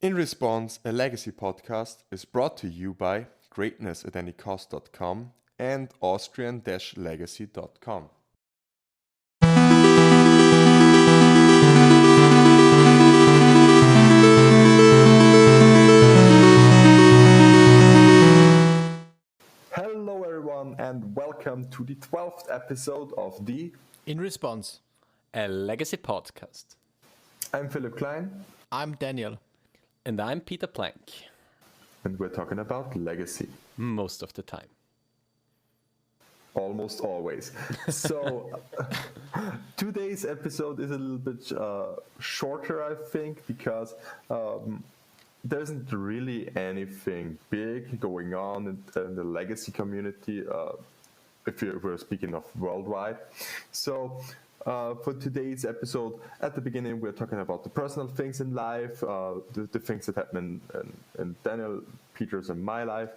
In Response, a legacy podcast, is brought to you by greatness@anycost.com and Austrian-Legacy.com. Hello everyone and welcome to the 12th episode of the In Response, a legacy podcast. I'm Philipp Klein. I'm Daniel. And I'm Peter Plank. And we're talking about legacy. Most of the time. Almost always. So today's episode is a little bit shorter, I think, because there isn't really anything big going on in the legacy community, if we're speaking of worldwide. So for today's episode, at the beginning, we're talking about the personal things in life, the things that happen in Daniel, Peter's, and my life.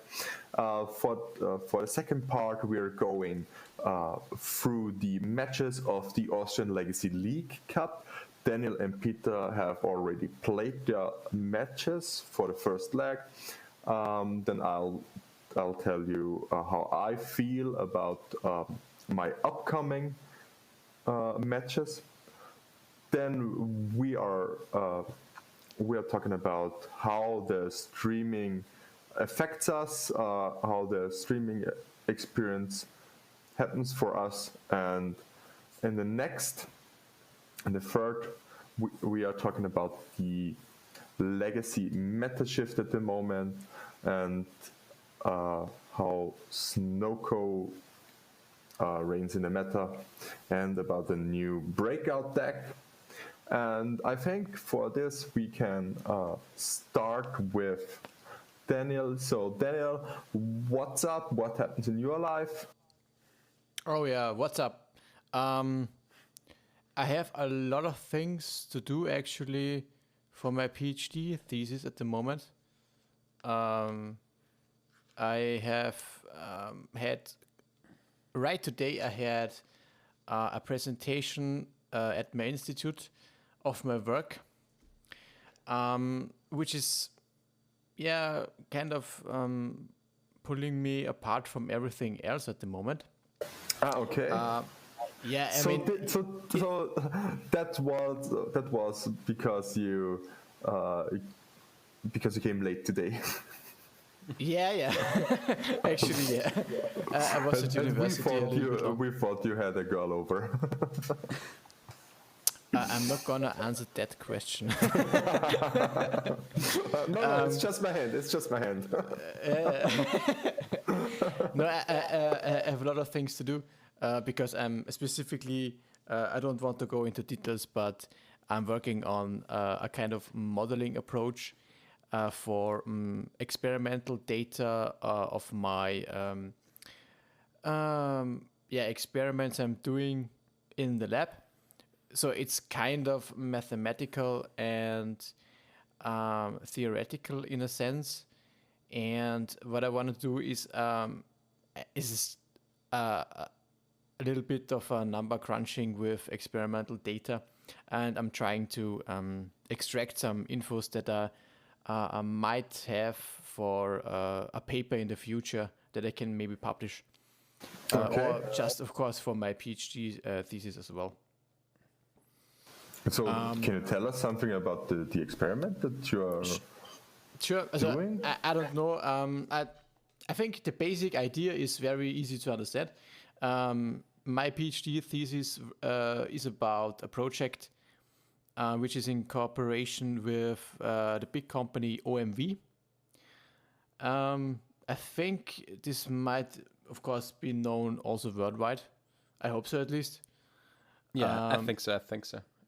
For the second part, we're going through the matches of the Austrian Legacy League Cup. Daniel and Peter have already played their matches for the first leg. Then I'll tell you how I feel about my upcoming matches. Then we are talking about how the streaming affects us, how the streaming experience happens for us, and in the third, we are talking about the legacy meta shift at the moment and how Snoko reigns in the meta, and about the new breakout deck. And I think for this we can start with Daniel. So Daniel, what's up? What happens in your life? Oh yeah, what's up? I have a lot of things to do actually for my PhD thesis at the moment. I have had right today. I had a presentation at my institute of my work, which is kind of pulling me apart from everything else at the moment. Okay. So that was because you came late today. Yeah. Actually, yeah. I was at university. We thought you had a girl over. I'm not gonna answer that question. No, it's just my hand. No, I have a lot of things to do because I'm specifically. I don't want to go into details, but I'm working on a kind of modeling approach for experimental data of my experiments I'm doing in the lab. So it's kind of mathematical and theoretical in a sense. And what I want to do is a little bit of a number crunching with experimental data, and I'm trying to extract some infos that I might have for a paper in the future that I can maybe publish, or just of course for my PhD thesis as well. So can you tell us something about the experiment that you are doing? I don't know. I think the basic idea is very easy to understand. My PhD thesis is about a project which is in cooperation with the big company OMV. I think this might, of course, be known also worldwide. I hope so, at least. Yeah, I think so.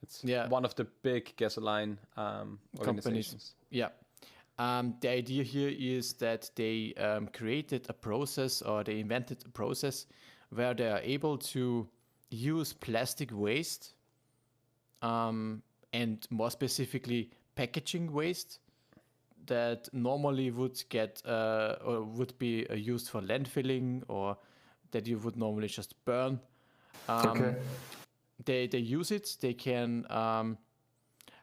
It's one of the big gasoline organizations. Yeah. The idea here is that they created a process, or they invented a process where they are able to use plastic waste, and more specifically packaging waste that normally would get or would be used for landfilling, or that you would normally just burn. They use it. They can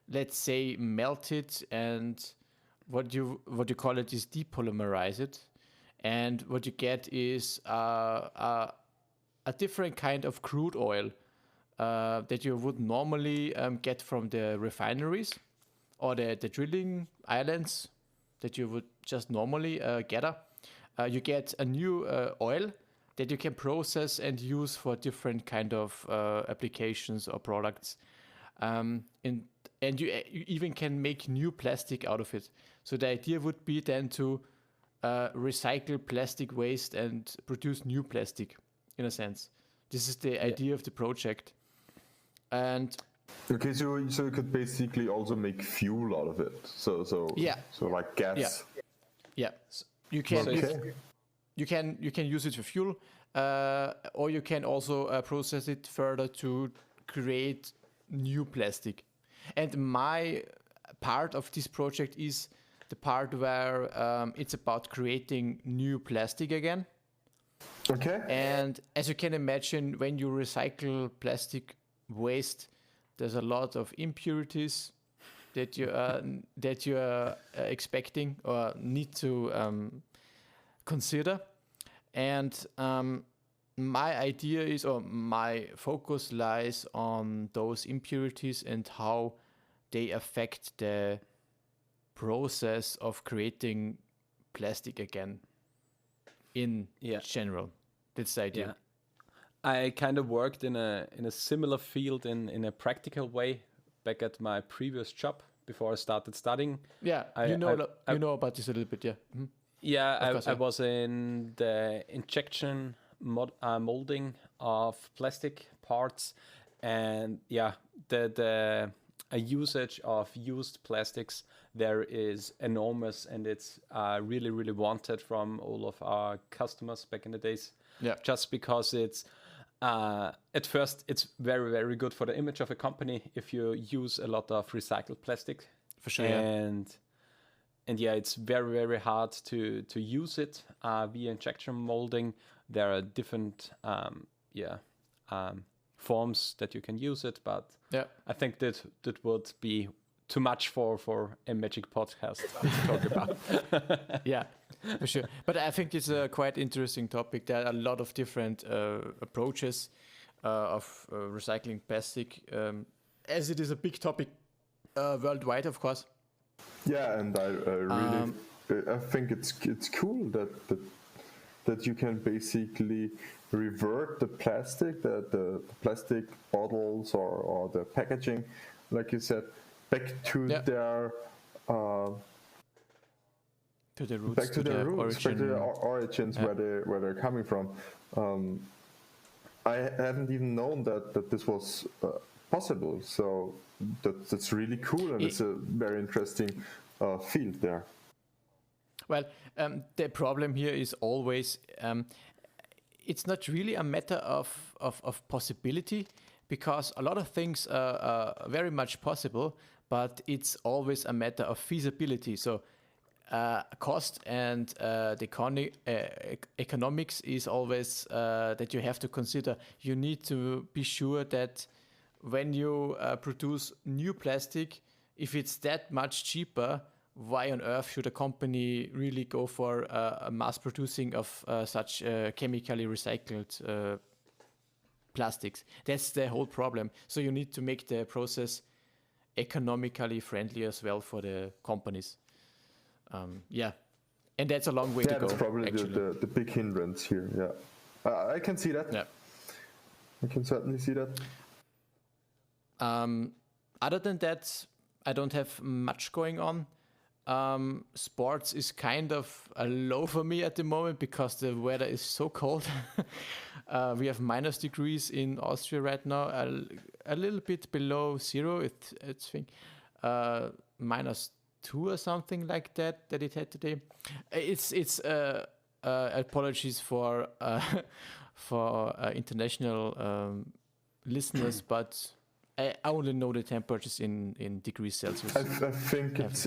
let's say melt it and what you call it is depolymerize it, and what you get is a different kind of crude oil that you would normally get from the refineries or the drilling islands that you would just normally gather. You get a new oil that you can process and use for different kind of applications or products. And you even can make new plastic out of it. So the idea would be then to recycle plastic waste and produce new plastic, in a sense. This is the idea of the project. And okay, so you could basically also make fuel out of it. So like gas. Yeah. You can you can use it for fuel, or you can also process it further to create new plastic. And my part of this project is the part where it's about creating new plastic again. Okay. And as you can imagine, when you recycle plastic waste, there's a lot of impurities that you are expecting or need to consider. And my idea is, or my focus lies on those impurities and how they affect the process of creating plastic again in general. That's the idea. Yeah. I kind of worked in a similar field in a practical way back at my previous job before I started studying. Yeah, you know about this a little bit, yeah. Mm-hmm. Yeah, I was in the injection molding of plastic parts, and the usage of used plastics there is enormous, and it's really, really wanted from all of our customers back in the days. Yeah, just because it's at first it's very, very good for the image of a company if you use a lot of recycled plastic. For sure. And it's very, very hard to use it via injection molding. There are different forms that you can use it, but I think that would be too much for a magic podcast to talk about. Yeah, for sure. But I think it's a quite interesting topic. There are a lot of different approaches of recycling plastic, as it is a big topic worldwide, of course. Yeah, and I really I think it's cool that you can basically revert the plastic, the plastic bottles or the packaging, like you said, back to their to the roots, back to their roots, back to their origins, where they're coming from. I haven't even known that this was possible. So that's really cool, and it's a very interesting field there. Well, the problem here is always it's not really a matter of possibility, because a lot of things are very much possible, but it's always a matter of feasibility. So cost and the economics is always that you have to consider. You need to be sure that when you produce new plastic, if it's that much cheaper, why on earth should a company really go for a mass producing of such chemically recycled plastics? That's the whole problem. So you need to make the process economically friendly as well for the companies. And that's a long way to go. That's probably the big hindrance here. Yeah, I can see that. Yeah, I can certainly see that. Other than that, I don't have much going on. Sports is kind of a low for me at the moment because the weather is so cold. We have minus degrees in Austria right now, a little bit below zero. It's think -2 or something like that it had today. It's apologies for international listeners, but I only know the temperatures in degrees Celsius. I think it's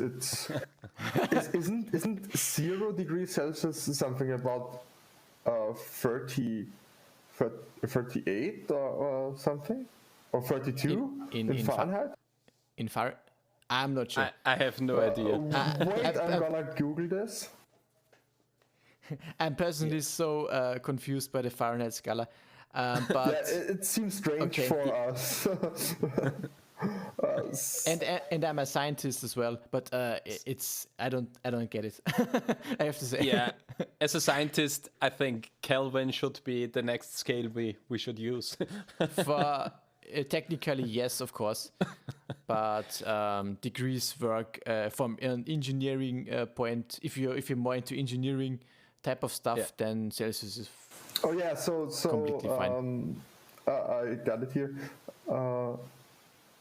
isn't 0 degrees Celsius something about 38 or something, or 32 in Fahrenheit? I'm not sure. I have no idea. Wait, I'm gonna Google this. I'm personally so confused by the Fahrenheit scala. But Yeah, it seems strange Okay. for us. and I'm a scientist as well, but it's I don't get it. I have to say. Yeah, as a scientist, I think Kelvin should be the next scale we should use. For technically, yes, of course, but degrees work from an engineering point. If you're more into engineering type of stuff, then Celsius is Oh yeah, so completely fine. I got it here.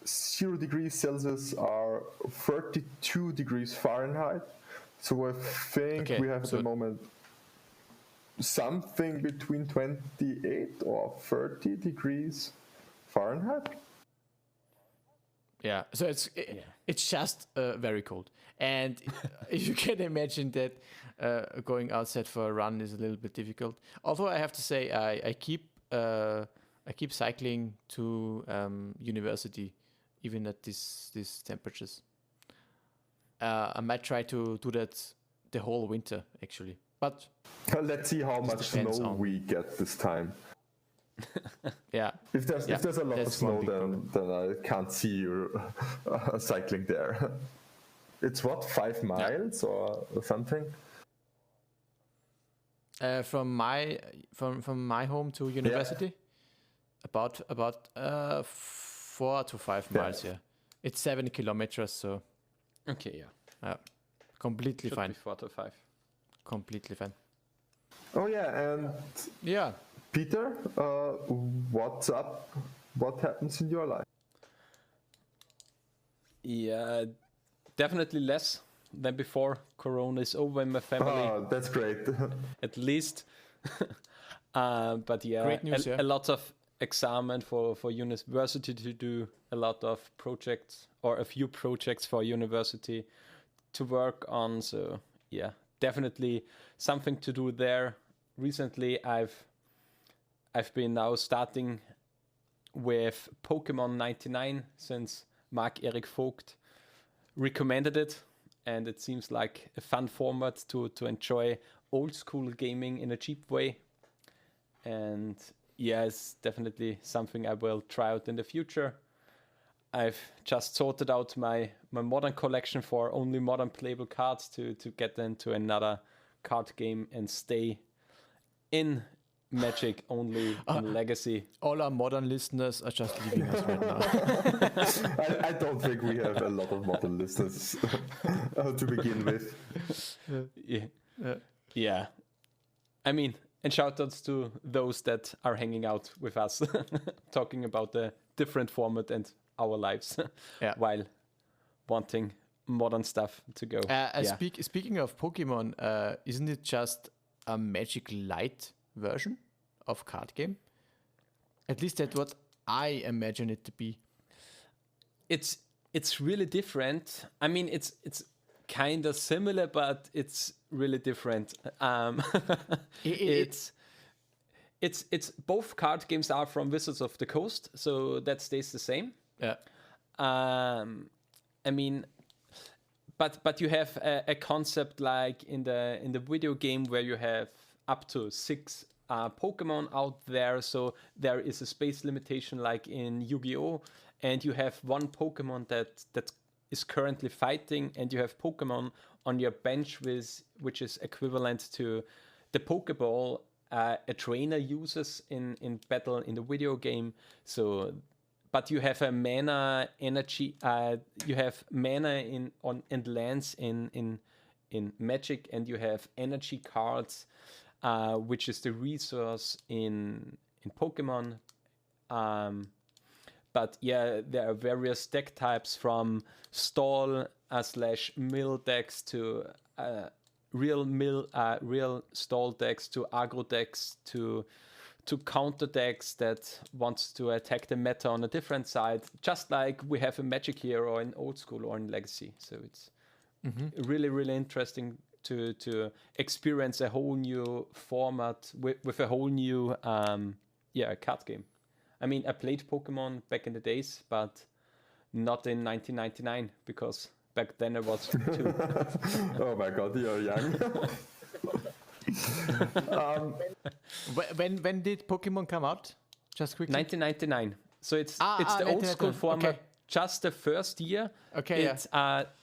0 degrees Celsius are 32 degrees Fahrenheit. So I think we have at the moment something between 28 or 30 degrees Fahrenheit. Yeah, so it's just very cold, and you can imagine that going outside for a run is a little bit difficult. Although I have to say, I keep cycling to university, even at these temperatures. I might try to do that the whole winter, actually. But let's see how much snow we get this time. Yeah. If there's a lot of that's one snow, big then I can't see you cycling there. It's what, 5 miles or something? From my home to university, about 4 to 5 miles. Yeah, it's 7 kilometers. So Okay, yeah. completely Should fine. be 4 to 5. Completely fine. Oh yeah, and Yeah. Peter, what's up? What happens in your life? Yeah, definitely less than before. Corona is over in my family, Oh, that's great. at least. But yeah, Great news, a lot of exam for university to do, a lot of projects or a few projects for university to work on. So yeah, definitely something to do there. Recently, I've been now starting with Pokemon 99 since Marc-Eric Vogt recommended it, and it seems like a fun format to enjoy old school gaming in a cheap way. And yeah, it's definitely something I will try out in the future. I've just sorted out my modern collection for only modern playable cards to get into another card game and stay in Magic only in Legacy. All our modern listeners are just leaving us right now. I don't think we have a lot of modern listeners to begin with. Yeah. I mean, and shout outs to those that are hanging out with us, talking about the different format and our lives while wanting modern stuff to go. Speaking of Pokemon, isn't it just a Magic Light version of card game? At least that's what I imagine it to be. It's really different. I mean, it's kind of similar, but it's really different. It's both card games are from Wizards of the Coast, so that stays the same. Yeah. I mean, but you have a concept like in the video game where you have up to 6 Pokemon out there, so there is a space limitation like in Yu-Gi-Oh, and you have one Pokemon that is currently fighting, and you have Pokemon on your bench which is equivalent to the Pokeball a trainer uses in battle in the video game. So but you have a mana energy, you have mana and lands in Magic, and you have energy cards, which is the resource in Pokemon. But yeah, there are various deck types from stall / mill decks to real stall decks to aggro decks to counter decks that wants to attack the meta on a different side, just like we have in Magic here or in Old School or in Legacy. So it's really, really interesting to experience a whole new format with a whole new card game. I mean, I played Pokemon back in the days, but not in 1999, because back then I was 2. Oh my god, you're young. When did Pokemon come out? Just quickly. 1999. So it's the old school 1999. format. Okay. Just the first year. Okay,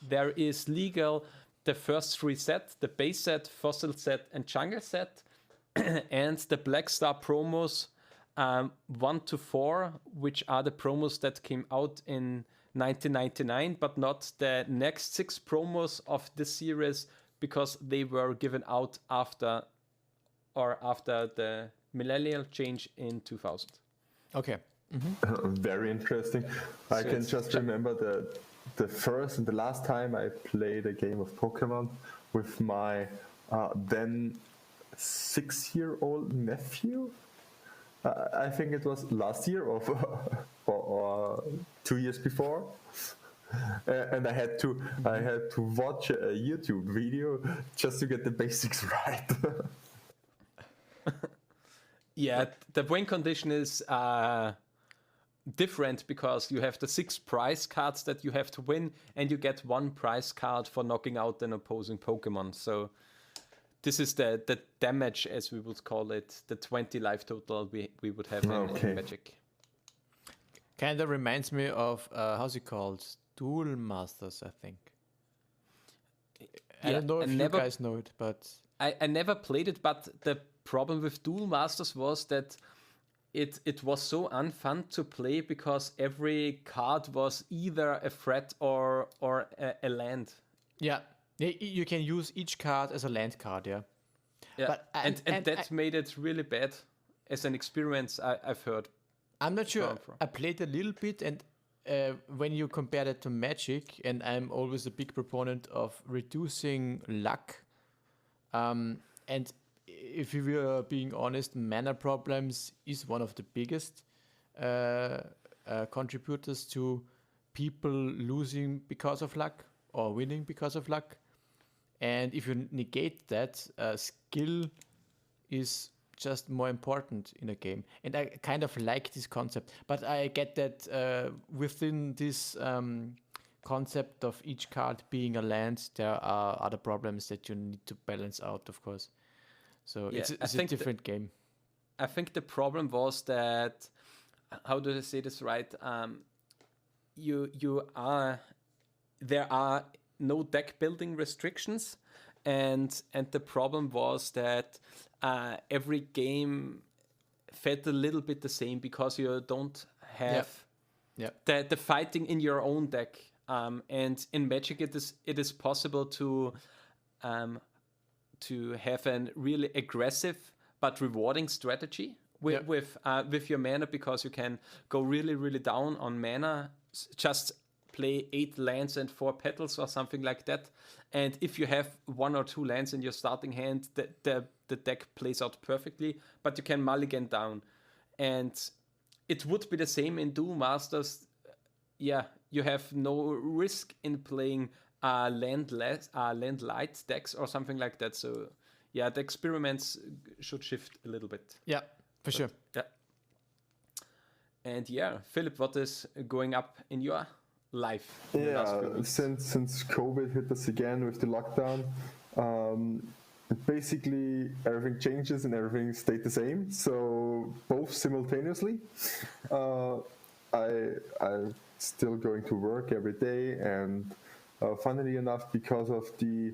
There is legal the first 3 sets: the base set, fossil set, and jungle set, and the Black Star promos 1 to 4, which are the promos that came out in 1999, but not the next 6 promos of the series, because they were given out after the millennial change in 2000. Okay. Very interesting. I can just remember the first and the last time I played a game of Pokemon with my then 6-year-old nephew. I think it was last year or 2 years before. And I had to watch a YouTube video just to get the basics right. Yeah, the win condition is different, because you have the 6 prize cards that you have to win, and you get 1 prize card for knocking out an opposing Pokemon. So this is the damage, as we would call it, the 20 life total we would have in Magic. Kind of reminds me of, how's it called? Duel Masters, I think. I don't know if you guys know it, but... I never played it, but the problem with Duel Masters was that it was so unfun to play, because every card was either a threat or a land. Yeah, you can use each card as a land card, yeah. But, and that made it really bad as an experience, I've heard. I'm not sure. I played a little bit, and when you compare that to Magic, and I'm always a big proponent of reducing luck, and if we are being honest, mana problems is one of the biggest contributors to people losing because of luck or winning because of luck. And if you negate that, skill is just more important in a game. And I kind of like this concept, but I get that within this concept of each card being a land, there are other problems that you need to balance out, of course. So it's a different game. I think the problem was that, how do I say this right? There are no deck building restrictions, and the problem was that every game felt a little bit the same, because you don't have the fighting in your own deck. And in Magic, it is possible to have a really aggressive but rewarding strategy with your mana, because you can go really, really down on mana, just play 8 lands and 4 petals or something like that. And if you have 1 or 2 lands in your starting hand, the deck plays out perfectly, but you can mulligan down. And it would be the same in Duel Masters. Yeah, you have no risk in playing land light decks or something like that. So yeah, the experiments should shift a little bit. Yeah, for sure. Yeah. And yeah, Philip, what is going up in your life? Since COVID hit us again with the lockdown, basically everything changes and everything stayed the same. So both simultaneously. I'm still going to work every day, and funnily enough, because of the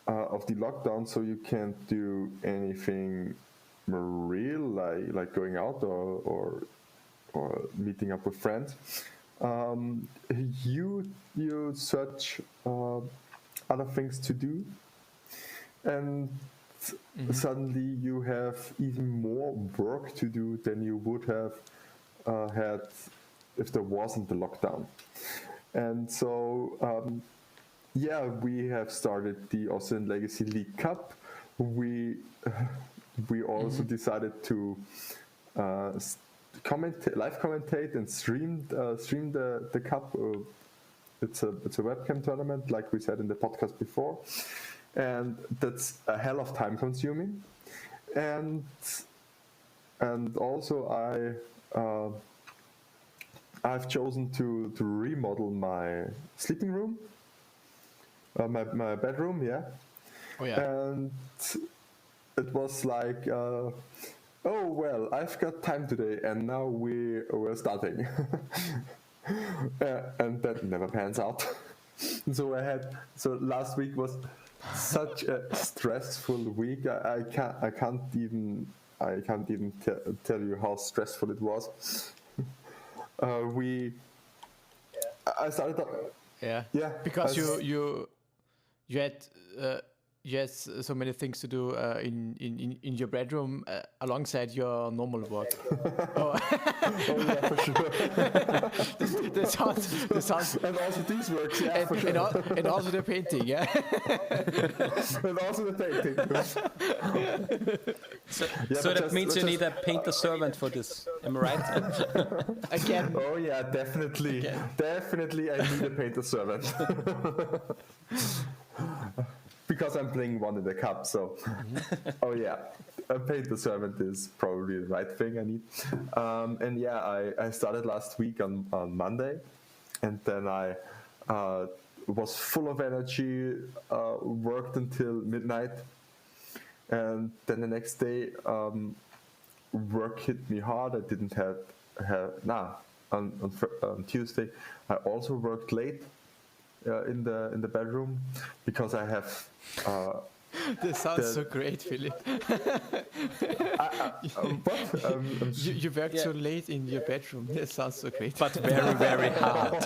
lockdown, so you can't do anything real, like going out or meeting up with friends. You search other things to do, and suddenly you have even more work to do than you would have had if there wasn't the lockdown. And so we have started the Austrian Legacy League Cup. We also decided to live commentate and stream the cup. It's a webcam tournament, like we said in the podcast before, and that's a hell of time consuming. And also I've chosen to remodel my sleeping room, my bedroom, yeah. Oh yeah. And it was like, oh well, I've got time today, and now we're starting, and that never pans out. So last week was such a stressful week. I can't even tell you how stressful it was. I started. Yeah. Yeah. Because you had so many things to do in your bedroom alongside your normal work. Oh yeah, for sure. the sounds, And also these works, yeah, for sure. and also the painting, yeah. And also the painting. So that means you need a painter servant for this. Am I right? Again. Oh yeah, definitely. Again. Definitely I need a painter servant. Because I'm playing one in the cup, so oh yeah, a painter servant is probably the right thing I need. And yeah, I started last week on Monday, and then I was full of energy, worked until midnight, and then the next day work hit me hard. I didn't have on Tuesday I also worked late in the bedroom because I have. This sounds so great, Philip. What? You worked so late in your bedroom. That sounds so great. But very, very hard.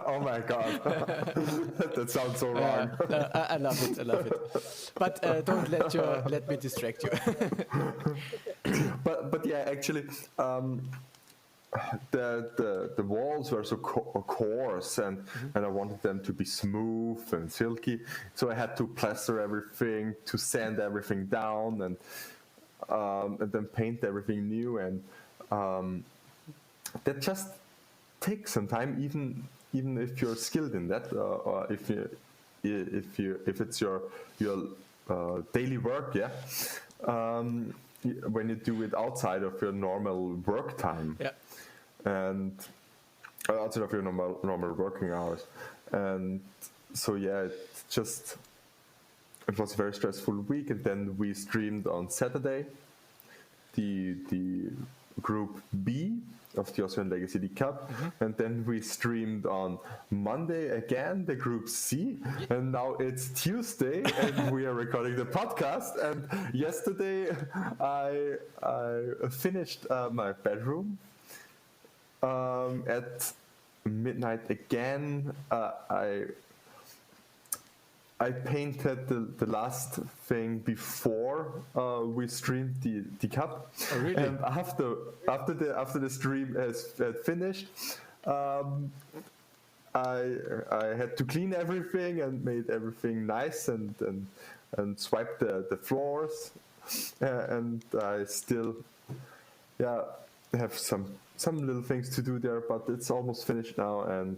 Oh my god, that sounds so wrong. I love it. I love it. But don't let me distract you. But yeah, actually, the walls were so coarse, and I wanted them to be smooth and silky, so I had to plaster everything, to sand everything down, and then paint everything new, and that just takes some time, even if you're skilled in that, or if it's your daily work, yeah. When you do it outside of your normal work time, Yeah. and outside of your normal working hours, and so yeah, it was a very stressful week. And then we streamed on Saturday the Group B of the Austrian Legacy CUP, and then we streamed on Monday again the Group C, and now it's Tuesday and we are recording the podcast. And yesterday I finished my bedroom at midnight again. I painted the last thing before we streamed the cup. Oh, really? And after the stream had finished, I had to clean everything and made everything nice and swipe the floors. And I still have some little things to do there, but it's almost finished now. And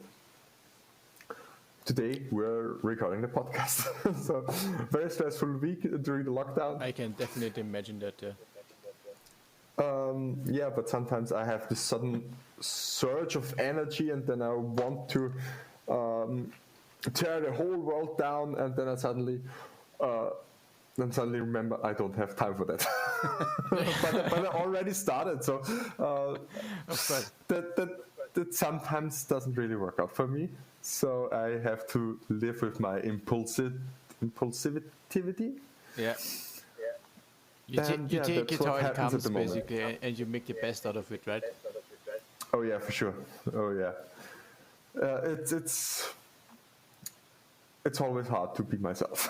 today we're recording the podcast. So very stressful week during the lockdown. I can definitely imagine that. Yeah, but sometimes I have this sudden surge of energy, and then I want to tear the whole world down, and then I suddenly remember I don't have time for that. but I already started, so Of course. that sometimes doesn't really work out for me. So I have to live with my impulsivity. Yeah. You take it how it comes, the moment. basically, and you make the best out of it, right? Oh yeah, for sure. Oh yeah. It's always hard to be myself.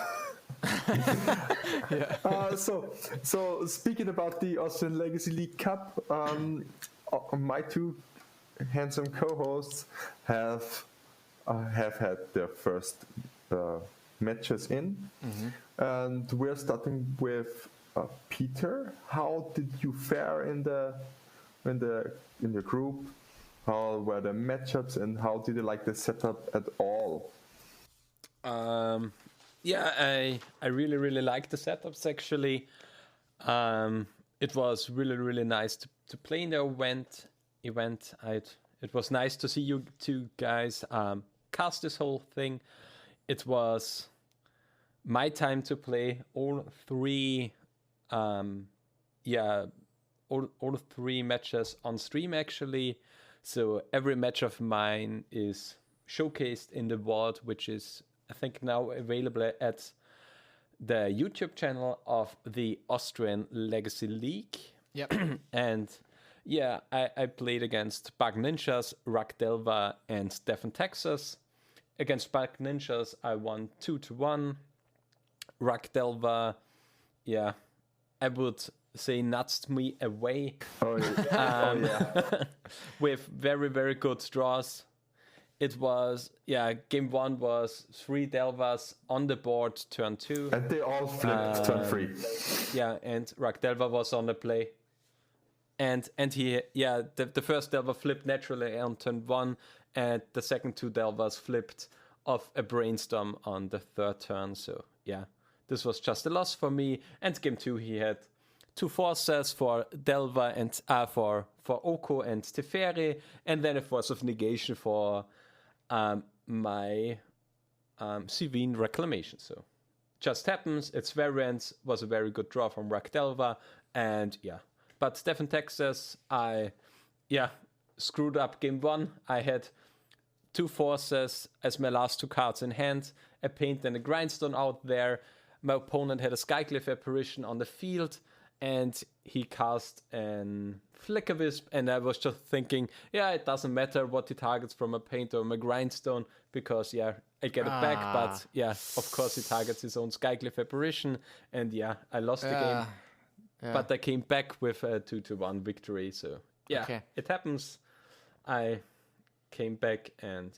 Yeah. So speaking about the Austrian Legacy League Cup, my two handsome co-hosts have had their first matches in, and we're starting with Peter. How did you fare in the group? How were the matchups, and how did you like the setup at all? Yeah, I really like the setups actually. It was really nice to play in the event. I had It was nice to see you two guys cast this whole thing. It was my time to play all three all three matches on stream actually. So every match of mine is showcased in the VOD, which is I think now available at the YouTube channel of the Austrian Legacy League. Yep. And yeah, I played against Bug Ninjas, Rakdelva, and Stefan Texas. Against Bug Ninjas, I won 2-1. Rakdelva, yeah, I would say nutsed me away. Oh yeah. With very, very good draws. It was, game 1 was 3 Delvas on the board, turn 2. And they all flipped turn 3. Yeah, and Rakdelva was on the play. And he, the first Delva flipped naturally on turn 1, and the second 2 Delvas flipped off a brainstorm on the third turn. So, yeah, this was just a loss for me. And game 2, he had 2 forces for Delva and for Oko and Teferi, and then a force of negation for my Sivine Reclamation. So just happens. Its variant was a very good draw from Rakdelva, and but Stefan Texas, I screwed up game 1. I had 2 forces as my last 2 cards in hand, a paint and a grindstone out there. My opponent had a Skycliff apparition on the field, and he cast an Flicker Wisp, and I was just thinking, it doesn't matter what he targets from a paint or a grindstone, because I get it back, but of course he targets his own Skycliff apparition, and I lost the game. Yeah. But I came back with a 2-1 victory, so It happens. I came back, and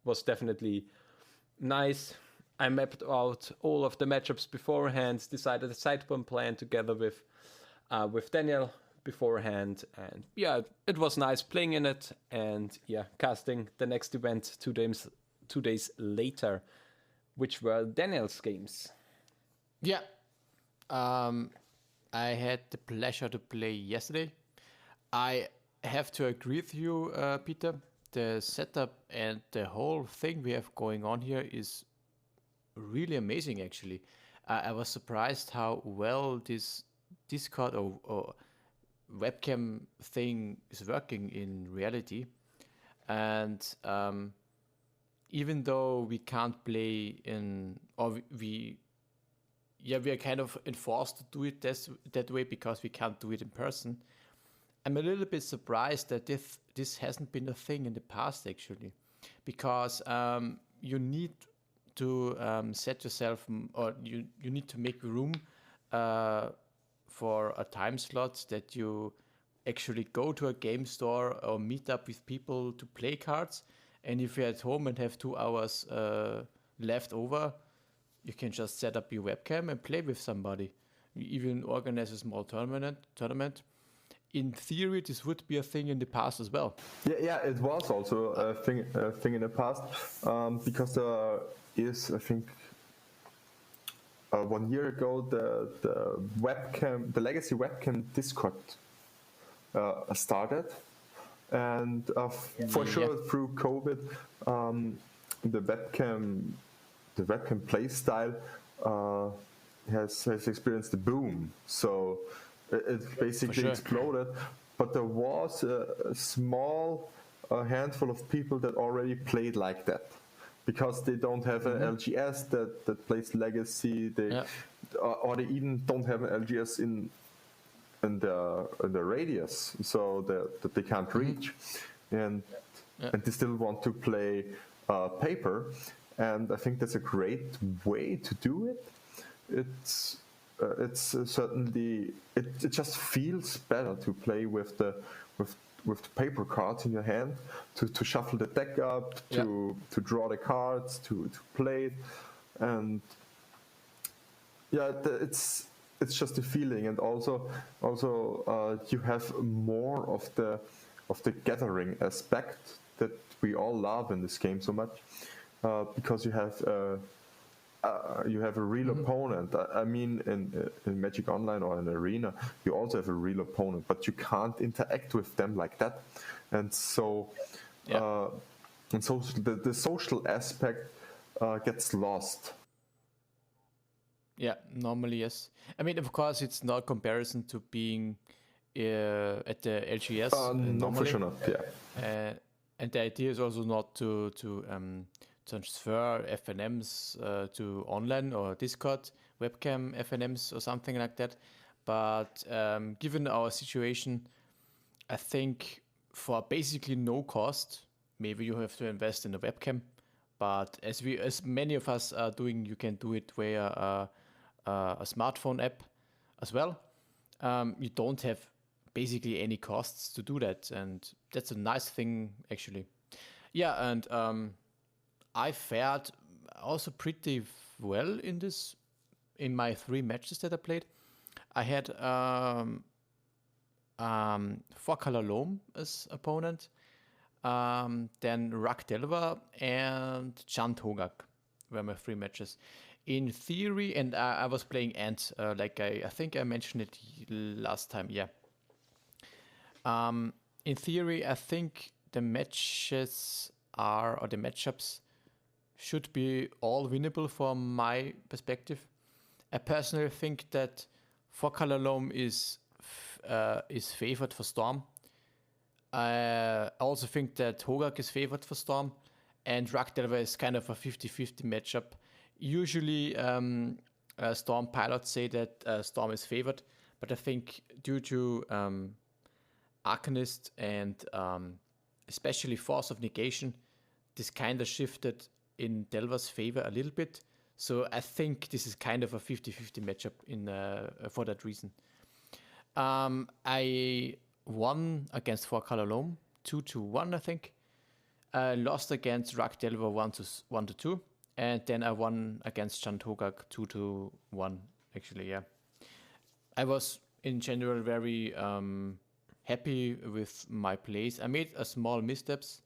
was definitely nice. I mapped out all of the matchups beforehand, decided a sideboard plan together with Daniel beforehand, and it was nice playing in it, and casting the next event 2 days later, which were Daniel's games. Yeah. I had the pleasure to play yesterday. I have to agree with you, Peter. The setup and the whole thing we have going on here is really amazing, actually. I was surprised how well this Discord or webcam thing is working in reality. And even though we can't play we are kind of enforced to do it that way because we can't do it in person. I'm a little bit surprised that this hasn't been a thing in the past, actually, because you need to set yourself, or you need to make room for a time slot that you actually go to a game store or meet up with people to play cards. And if you're at home and have 2 hours left over, you can just set up your webcam and play with somebody. You even organize a small tournament. In theory, this would be a thing in the past as well. Yeah, it was also a thing in the past, because there is, I think, 1 year ago, the Legacy webcam Discord started, and for sure through COVID, the webcam play style has experienced a boom. So it basically exploded. But there was a small handful of people that already played like that, because they don't have an LGS that plays Legacy. Or they even don't have an LGS in the radius, so that they can't reach, and they still want to play paper. And I think that's a great way to do it. It's certainly it just feels better to play with the paper cards in your hand, to shuffle the deck up, to draw the cards, to play it, and it's just a feeling. And also you have more of the gathering aspect that we all love in this game so much, because you have you have a real opponent. I mean, in Magic Online or in Arena, you also have a real opponent, but you can't interact with them like that. And so, the social aspect gets lost. Yeah, normally yes. I mean, of course, it's not comparison to being at the LGS. No, for normally. sure not. Yeah. And the idea is also not to transfer FNMs to online or Discord webcam FNMs or something like that. But given our situation, I think for basically no cost, maybe you have to invest in a webcam. But as many of us are doing, you can do it via a smartphone app as well. You don't have basically any costs to do that, and that's a nice thing actually. Yeah, and I fared also pretty well in my 3 matches that I played. I had 4-color Loam as opponent, then Rak Delva and Chant Hogak were my 3 matches. In theory, and I was playing Ant, like I think I mentioned it last time, yeah. In theory, I think the matches or the matchups should be all winnable from my perspective. I personally think that 4-color Loam is favored for Storm. I also think that Hogak is favored for Storm, and Rakdelva is kind of a 50-50 matchup. Usually, Storm pilots say that Storm is favored, but I think due to Arcanist and especially Force of Negation, this kind of shifted in Delva's favor a little bit. So I think this is kind of a 50-50 matchup for that reason. I won against 4-color Loam 2-1, I think. I lost against Rak Delva 1-2, and then I won against Chant Hogak 2-1. Actually, yeah. I was in general very happy with my plays. I made a small missteps,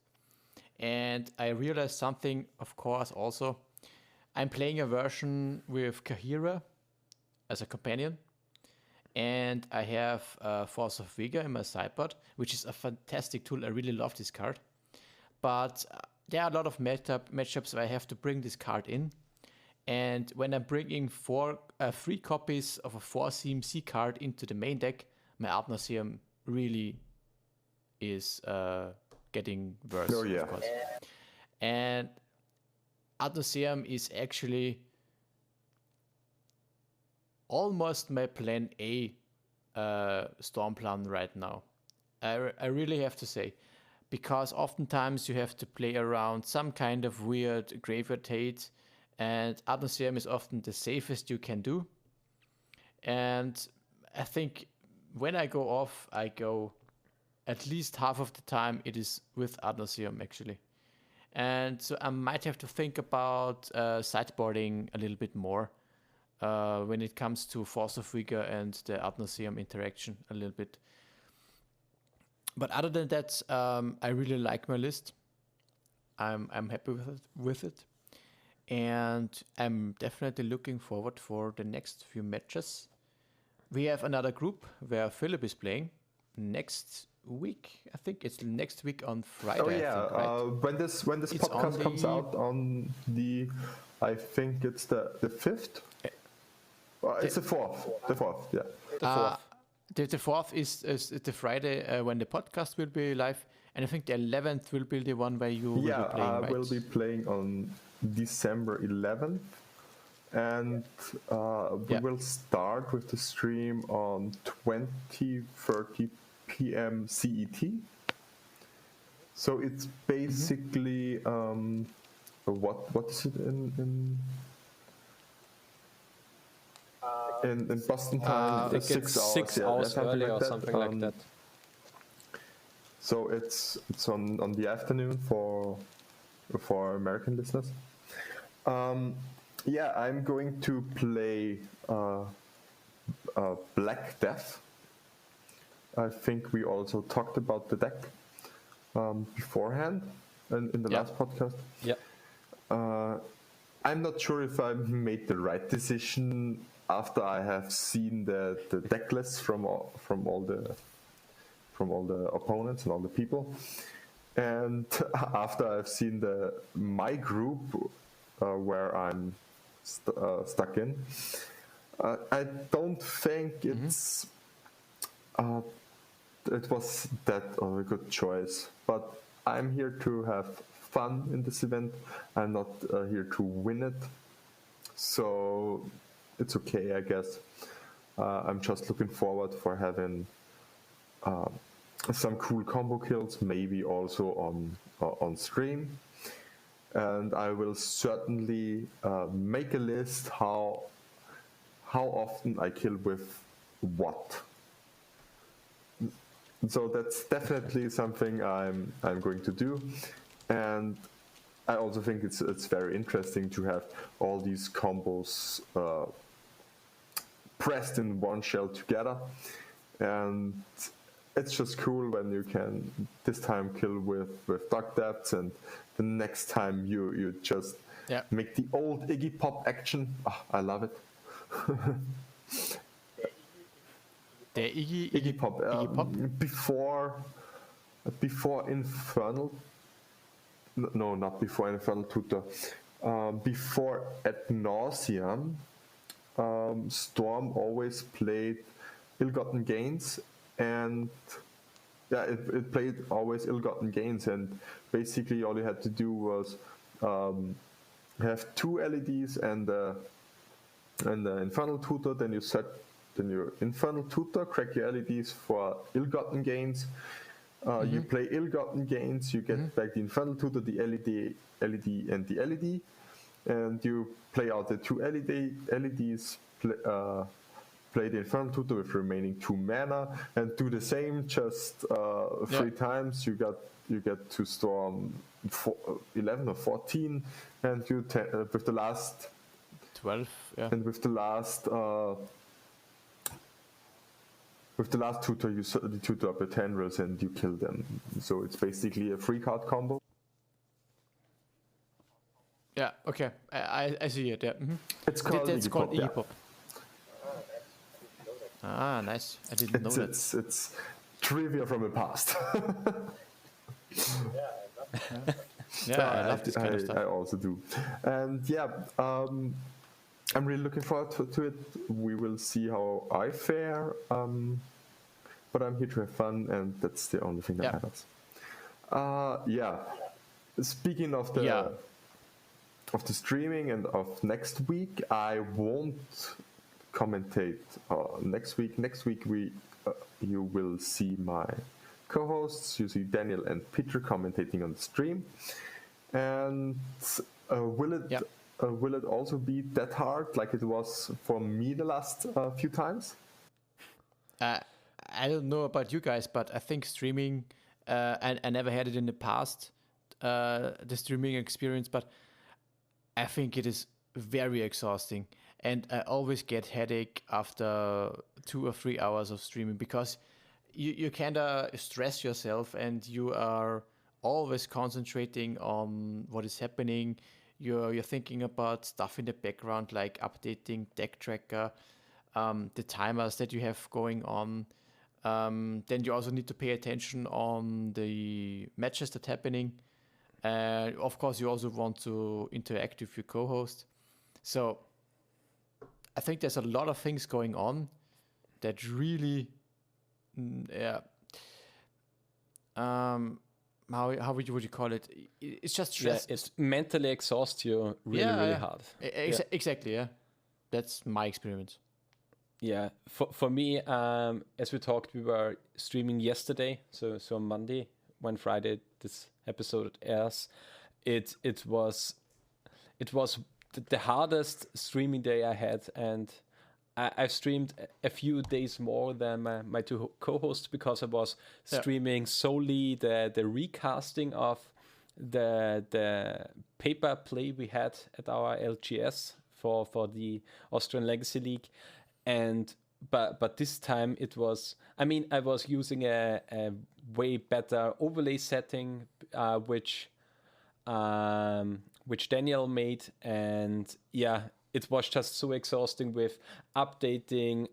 and I realized something. Of course, also, I'm playing a version with Kahira as a companion. And I have Force of Vigor in my sideboard, which is a fantastic tool. I really love this card. But there are a lot of matchups where I have to bring this card in. And when I'm bringing 3 copies of a 4 CMC card into the main deck, my Adnasium really is getting worse, of course. And Adnasium is actually almost my plan A Storm plan right now. I really have to say, because oftentimes you have to play around some kind of weird graveyard hate, and Adnasium is often the safest you can do. And I think when I go off, I go at least half of the time it is with Adnasium actually. And so I might have to think about sideboarding a little bit more when it comes to Force of Vigor and the Adnasium interaction a little bit. But other than that, I really like my list. I'm happy with it. And I'm definitely looking forward for the next few matches. We have another group where Philip is playing next week. I think it's next week on Friday. Oh yeah, I think, right? when this podcast comes out on I think it's the 5th. It's the 4th. The 4th, yeah. The 4th. The 4th is the Friday when the podcast will be live, and I think the 11th will be the one where you will be playing, right? I will be playing on December 11th, and we will start with the stream on 20:30 p.m. CET. So it's basically what is it in Boston time? I think 6 hours, 6 hours early or something like that. So it's on the afternoon for American listeners. I'm going to play Black Death. I think we also talked about the deck beforehand in the last podcast. Yeah. I'm not sure if I made the right decision after I have seen the deck lists from all the opponents and all the people, and after I've seen my group where I'm stuck in. I don't think it was that of a good choice, but I'm here to have fun in this event. I'm not here to win it, so it's okay, I guess. I'm just looking forward for having some cool combo kills, maybe also on stream, and I will certainly make a list how often I kill with what. So that's definitely something I'm going to do, and I also think it's very interesting to have all these combos pressed in one shell together, and it's just cool when you can this time kill with Dark Depths, and the next time you just make the old Iggy Pop action. Oh, I love it. The Iggy Pop. Before Infernal. No, not before Infernal Tutor. Before Ad Nauseam, Storm always played Ill-Gotten Gains, and it played always Ill-Gotten Gains, and basically all you had to do was have 2 LEDs and the Infernal Tutor, then your Infernal Tutor, crack your LEDs for Ill-Gotten Gains. You play Ill-Gotten Gains, you get back the Infernal Tutor, the LED, and the LED, and you play out the 2 LEDs, play the Infernal Tutor with remaining 2 mana, and do the same just 3 times. You get to Storm 11 or 14, and you with the last 12, and with the last tutor, you tutor up the tendrils and you kill them. So it's basically a 3-card combo. Yeah, okay. I see it, yeah. It's called Iggy Pop. Ah, nice. I didn't know that. It's trivia from the past. I love this kind of stuff. I also do. And I'm really looking forward to it. We will see how I fare. But I'm here to have fun, and that's the only thing that matters. Speaking of the streaming and of next week, I won't commentate next week. Next week you will see my co-hosts. You see Daniel and Peter commentating on the stream. And will it also be that hard like it was for me the last few times? I don't know about you guys, but I think streaming, I never had it in the past, the streaming experience, but I think it is very exhausting. And I always get headache after 2 or 3 hours of streaming, because you kind of stress yourself and you are always concentrating on what is happening. You're thinking about stuff in the background, like updating deck tracker, the timers that you have going on. Then you also need to pay attention on the matches that are happening. Of course, you also want to interact with your co-host. So I think there's a lot of things going on that really, how would you call it? It's just stress. Yeah, it mentally exhausts you really hard. Exactly, yeah. That's my experience. Yeah, for me, as we talked, we were streaming yesterday, so on Monday, when Friday this episode airs. It was the hardest streaming day I had, and I've streamed a few days more than my 2 co-hosts, because I was streaming solely the recasting of the paper play we had at our LGS for the Austrian Legacy League. And but this time it was, I was using a way better overlay setting, which which Daniel made, and yeah, it was just so exhausting with updating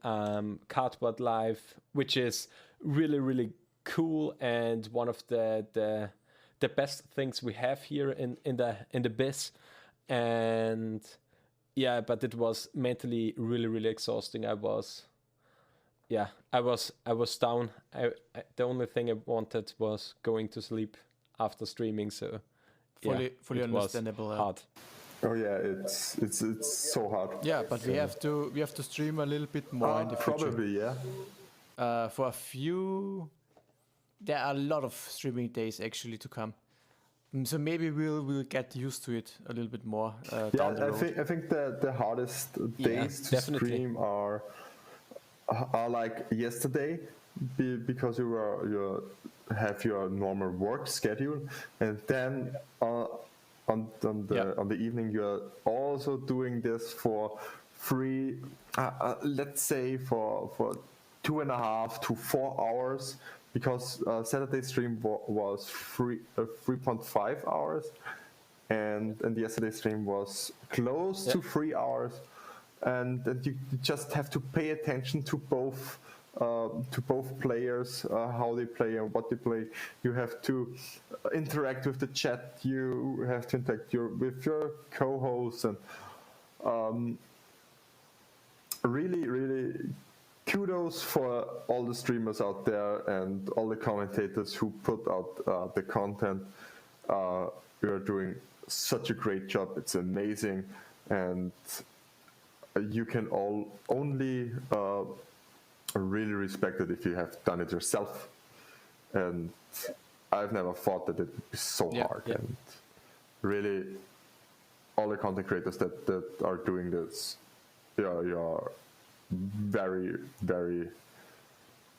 Cardboard Live, which is really really cool and one of the best things we have here in the biz. And yeah, but it was mentally really really exhausting. I was down. The only thing I wanted was going to sleep after streaming, so Fully it was understandable. hard. Oh yeah, it's so hard. Yeah, but we have to stream a little bit more in the future. Probably, yeah. For a few, there are a lot of streaming days actually to come. So maybe we'll get used to it a little bit more down the road. I think the hardest days to definitely. stream are like yesterday, because you have your normal work schedule, and then on the evening you're also doing this for free. Let's say for 2.5 to 4 hours, because Saturday stream was 3.5 hours, and yesterday stream was close to 3 hours, and you just have to pay attention to both players, how they play and what they play. You have to interact with the chat. You have to interact with your co-hosts, and really, really kudos for all the streamers out there and all the commentators who put out the content. You're doing such a great job. It's amazing, and you can only really respect it if you have done it yourself. And I've never thought that it would be so hard. Yeah. And really, all the content creators that are doing this, you're very, very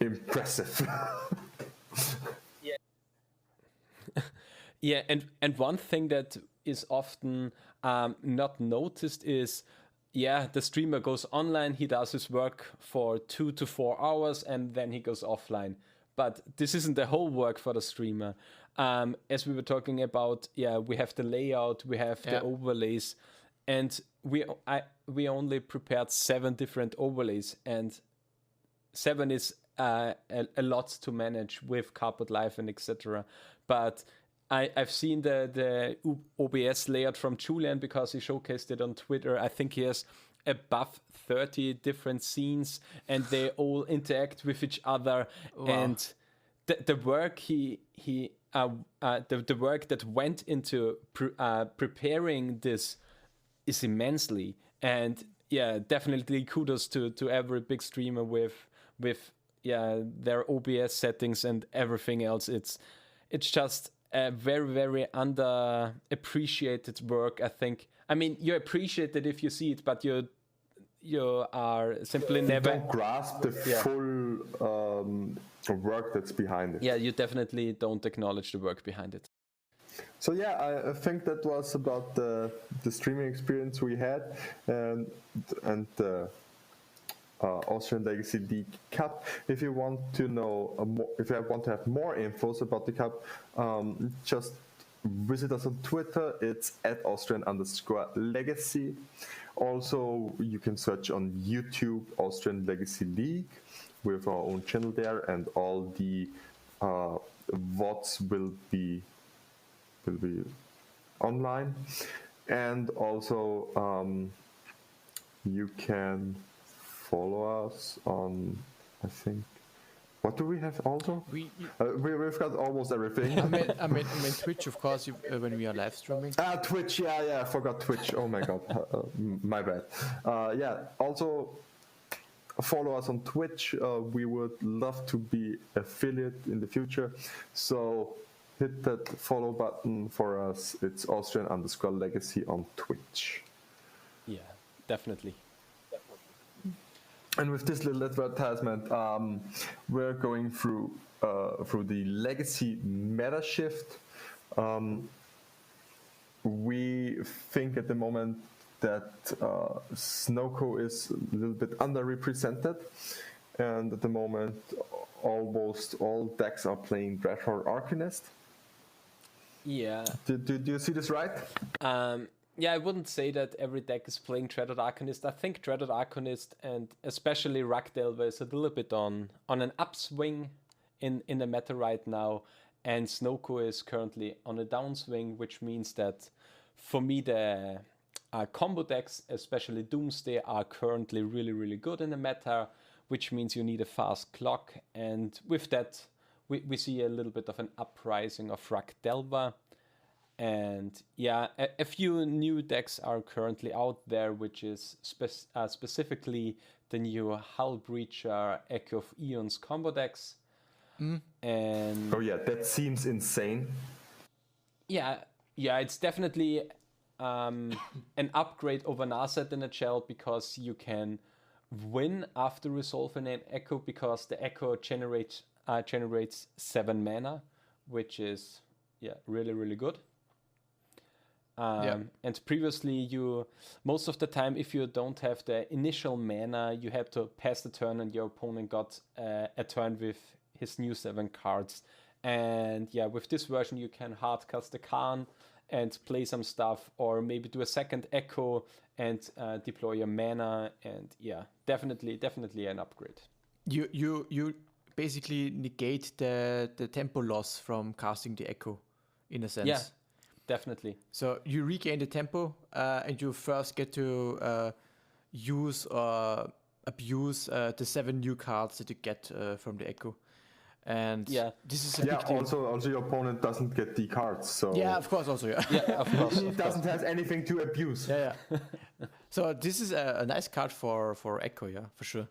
impressive. Yeah, and one thing that is often not noticed is, the streamer goes online, he does his work for 2 to 4 hours, and then he goes offline. But this isn't the whole work for the streamer. As we were talking about, we have the layout, we have the overlays, and we only prepared 7 different overlays, and 7 is a lot to manage with Carpet Live and etc. But I've seen the OBS layout from Julian, because he showcased it on Twitter. I think he has above 30 different scenes, and they all interact with each other. Wow. And the work the work that went into preparing this is immensely. And definitely kudos to every big streamer with their OBS settings and everything else. It's just a very, very underappreciated work, I think. I mean, you appreciate it if you see it, but you are simply never... You don't grasp the full work that's behind it. Yeah, you definitely don't acknowledge the work behind it. So I think that was about the streaming experience we had, and the Austrian Legacy League Cup. If you want to know if you want to have more infos about the cup, just visit us on Twitter. It's @Austrian_Legacy. Also, you can search on YouTube Austrian Legacy League with our own channel there, and all the VODs will be online. And also, you can follow us on, I think, what do we have also? We've got almost everything. I mean Twitch, of course, when we are live streaming. Twitch, I forgot Twitch. Oh my god, my bad. Also follow us on Twitch. We would love to be affiliate in the future. So hit that follow button for us. It's Austrian_Legacy on Twitch. Yeah, definitely. And with this little advertisement, we're going through the legacy meta shift. We think at the moment that Snowco is a little bit underrepresented, and at the moment almost all decks are playing Dreadhorde Arcanist. Yeah. Do you see this right? Yeah, I wouldn't say that every deck is playing Dreaded Arcanist. I think Dreaded Arcanist and especially Rakdelver is a little bit on an upswing in the meta right now, and Snowco is currently on a downswing, which means that for me the combo decks, especially Doomsday, are currently really, really good in the meta, which means you need a fast clock, and with that we see a little bit of an uprising of Rakdelver. And yeah, a few new decks are currently out there, which is specifically the new Hull Breacher Echo of Eons combo decks. And Oh yeah, that seems insane. yeah, it's definitely an upgrade over Narset in a gel, because you can win after resolving an Echo, because the Echo generates 7 mana, which is really, really good. And previously, most of the time, if you don't have the initial mana, you had to pass the turn, and your opponent got a turn with his new 7 cards. And yeah, with this version, you can hardcast the Khan and play some stuff, or maybe do a second Echo and deploy your mana. And yeah, definitely an upgrade. You basically negate the tempo loss from casting the Echo, in a sense. Yeah. Definitely. So you regain the tempo, and you first get to use or abuse the 7 new cards that you get from the Echo. And this is a big deal. Also your opponent doesn't get the cards. So Yeah, of course, also, Yeah, of course. he doesn't have anything to abuse. Yeah. So this is a nice card for Echo, yeah, for sure.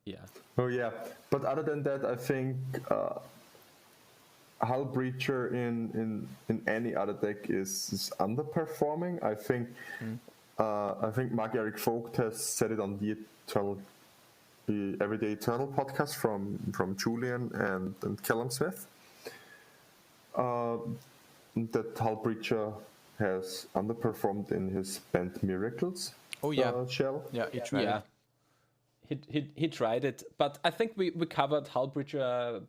Yeah. Oh yeah, but other than that, I think Hull Breacher in any other deck is underperforming. I think Mark-Erik Vogt has said it on the Everyday Eternal podcast from Julian and Callum Smith. That Hull Breacher has underperformed in his Bent Miracles shell. Yeah, he tried it. He tried it, but I think we covered Hull Breacher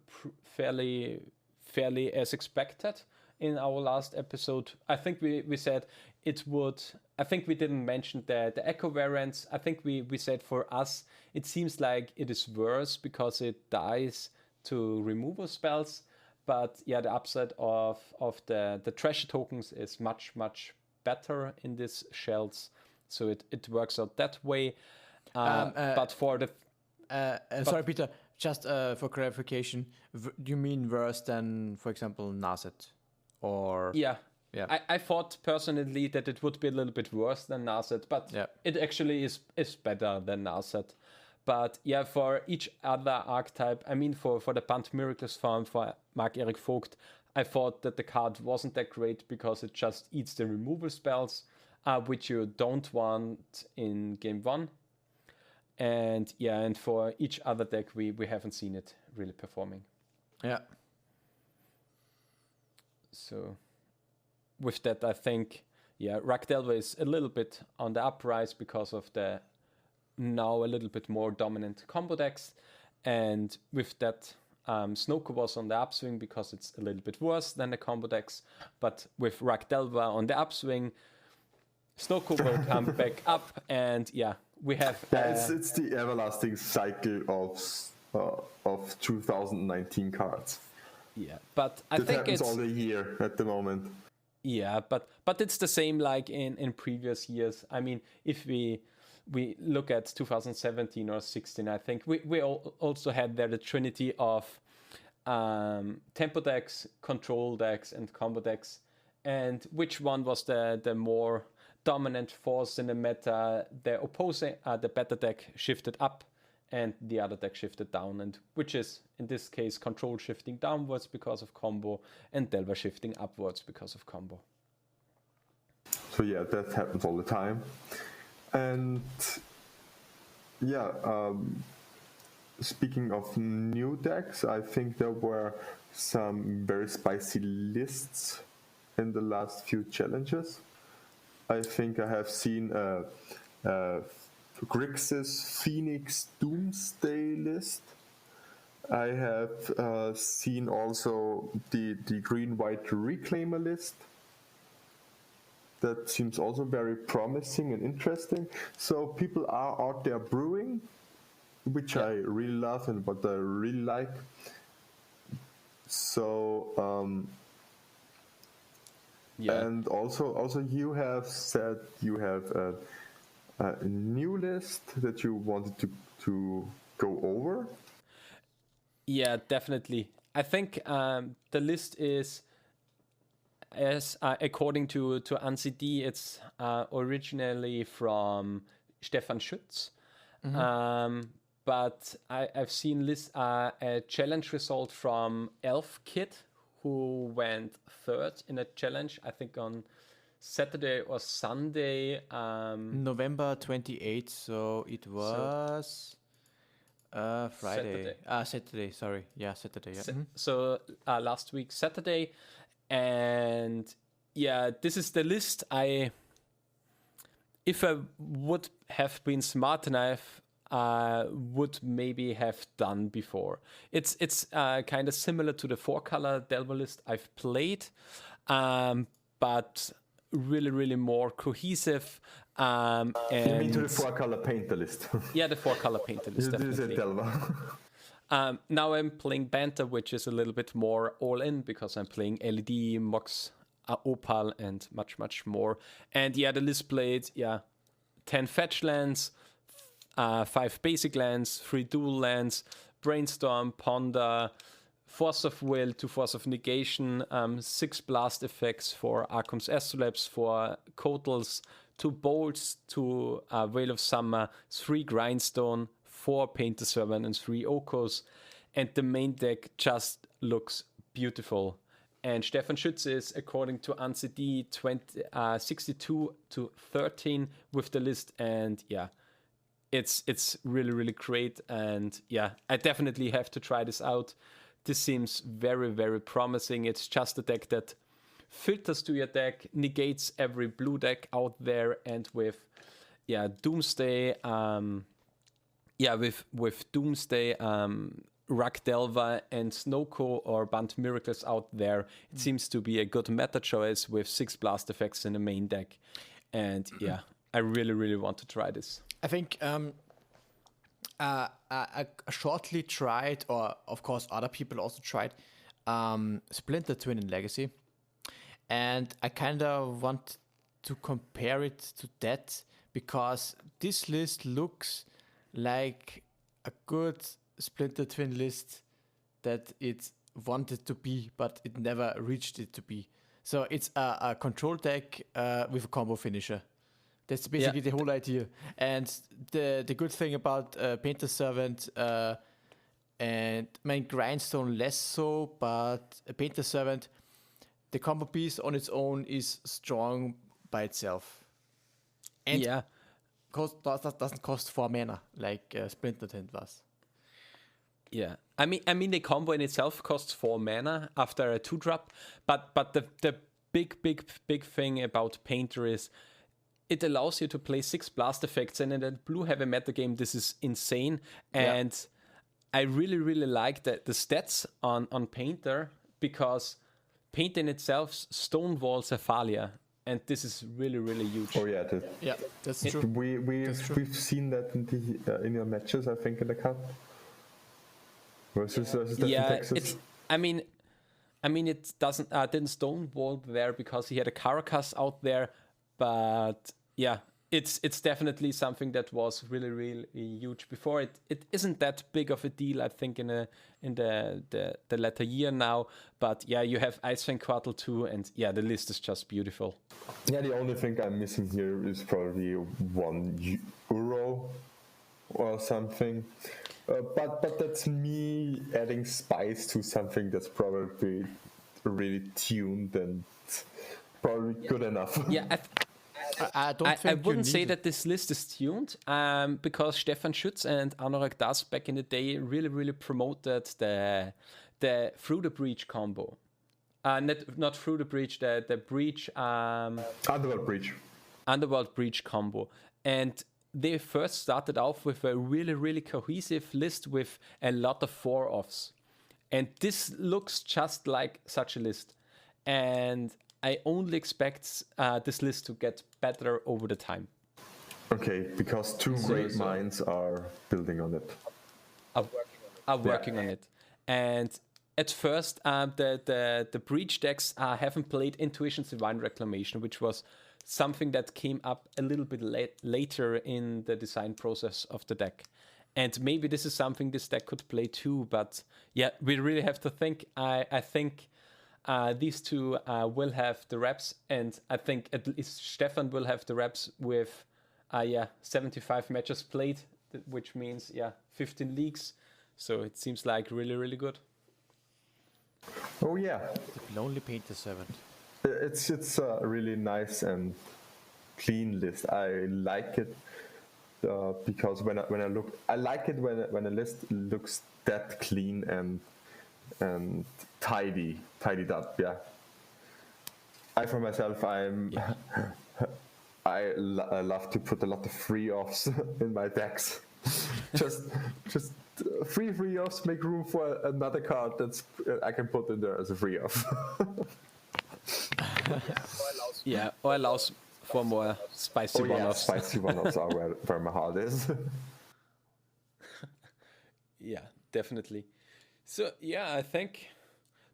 fairly as expected in our last episode. I think we said it would. I think we didn't mention the Echo variants. I think we said for us it seems like it is worse because it dies to removal spells. But yeah, the upside of the treasure tokens is much better in these shells, so it works out that way. But for the sorry, Peter. Just for clarification, you mean worse than, for example, Narset? Or yeah. I thought personally that it would be a little bit worse than Narset, but it actually is better than Narset. But yeah, for each other archetype, I mean, for the Bant Miracles farm, for Mark-Erik Vogt, I thought that the card wasn't that great because it just eats the removal spells, which you don't want in game 1. And yeah, and for each other deck, we haven't seen it really performing. Yeah. So with that, I think, Rakdelver is a little bit on the uprise because of the now a little bit more dominant combo decks. And with that, Snowco was on the upswing because it's a little bit worse than the combo decks. But with Rakdelver on the upswing, Snowco will come back up, and we have. It's the everlasting cycle of 2019 cards. Yeah, but I that think happens it's all the year at the moment. Yeah, but it's the same like in previous years. I mean, if we look at 2017 or 16, I think we also had there the trinity of tempo decks, control decks, and combo decks. And which one was the more dominant force in the meta? The opposing, the better deck shifted up, and the other deck shifted down, and which is in this case control shifting downwards because of combo, and Delver shifting upwards because of combo. So yeah, that happens all the time. And speaking of new decks, I think there were some very spicy lists in the last few challenges. I think I have seen Grixis Phoenix Doomsday list, I have seen also the green-white reclaimer list. That seems also very promising and interesting. So people are out there brewing, which I really love and what I really like. So and also you have said you have a new list that you wanted to go over. Yeah, definitely. I think the list is, as according to ANSI, it's originally from Stefan Schütz. But I've seen a challenge result from Elf Kid, who went third in a challenge, I think on Saturday or Sunday. November 28th, so it was Friday. Saturday, sorry. Yeah, Saturday. Yeah. So last week, Saturday. And yeah, this is the list if I would have been smart enough, would maybe have done before. It's kind of similar to the 4-color Delver list I've played, but really more cohesive. And you mean to the 4-color painter list? Yeah, the 4-color painter list. This is Delver. Now I'm playing Banter, which is a little bit more all-in because I'm playing LED, Mox, Opal, and much more. And yeah, the list played 10 fetch lands, 5 basic lands, 3 dual lands, Brainstorm, Ponder, Force of Will, 2 Force of Negation, 6 blast effects for Archon's Astrolabs, 4 Cotals, 2 Bolts, 2 Veil of Summer, 3 Grindstone, 4 Painter Servant, and 3 Okos. And the main deck just looks beautiful. And Stefan Schütz is, according to ANSI, 62 to 13 with the list. And yeah, it's really great. And yeah, I definitely have to try this out. This seems very promising. It's just a deck that filters to your deck, negates every blue deck out there, and with Doomsday, with Doomsday, Rug Delver, and Snowco or Band Miracles out there, it seems to be a good meta choice with 6 blast effects in the main deck. And yeah, I really want to try this. I think I shortly tried, or of course other people also tried, Splinter Twin in Legacy. And I kind of want to compare it to that, because this list looks like a good Splinter Twin list that it wanted to be, but it never reached it to be. So it's a control deck with a combo finisher. That's basically the whole idea. And the good thing about Painter Servant and Grindstone less so, but a Painter Servant, the combo piece on its own is strong by itself. And doesn't cost 4 mana like Splinter Twin was. Yeah, I mean the combo in itself costs 4 mana after a 2-drop, but the big thing about Painter is it allows you to play 6 blast effects, and in a blue heavy metagame this is insane. And I really like the stats on Painter, because Painter in itself stonewalls Ephalia, and this is really huge. Oh yeah, that's true. We've seen that in your matches, I think, in the cup versus Texas. It's. I mean, it didn't stonewall there because he had a Caracas out there, but yeah, it's definitely something that was really huge before. It isn't that big of a deal, I think, in the latter year now. But yeah, you have Icefang Quartal 2, and yeah, the list is just beautiful. Yeah, the only thing I'm missing here is probably €1 or something. But that's me adding spice to something that's probably really tuned and probably good enough. Yeah, I wouldn't say that this list is tuned, because Stefan Schütz and Anorak Das back in the day really promoted the Through the Breach combo. Not Through the Breach, the Breach... Underworld Breach. Underworld Breach combo. And they first started off with a really, really cohesive list with a lot of 4-offs. And this looks just like such a list. And I only expect this list to get better over the time. Okay, because two great minds are building on it. Are working on it. And at first, the breach decks haven't played Intuition's Divine Reclamation, which was something that came up a little bit later in the design process of the deck. And maybe this is something this deck could play too, but yeah, we really have to think. I think these two will have the reps, and I think at least Stefan will have the reps with 75 matches played, which means 15 leagues. So it seems like really, really good. Oh yeah, The Lonely Painter Servant. it's a really nice and clean list. I like it because when I look, I like it when a list looks that clean and tidied up. Yeah. I for myself, I love to put a lot of free offs in my decks. just free offs make room for another card that's I can put in there as a free off. Or allows for more spicy one-offs. Spicy one-offs are where my heart is. Yeah, definitely. So I think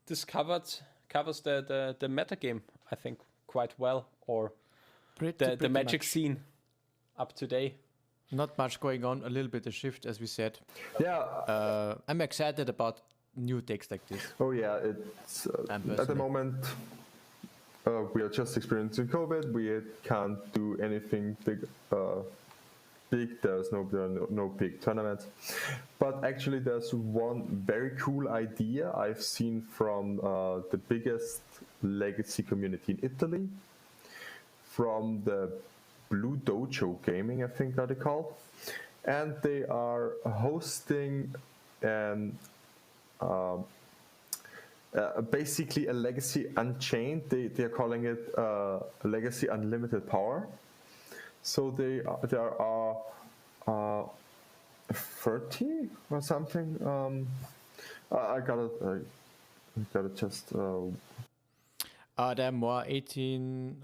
this covers the metagame, I think, quite well, or the Magic much. scene up to date. Not much going on, a little bit of shift, as we said. Yeah. I'm excited about new decks like this. Oh yeah, it's at the moment we are just experiencing COVID. We can't do anything big. There's no big tournaments, but actually there's one very cool idea I've seen from the biggest legacy community in Italy, from the Blue Dojo Gaming, I think that they call, and they are hosting basically a Legacy Unchained. They are calling it Legacy Unlimited Power. So there are 30 or something. I gotta just. There are more 18.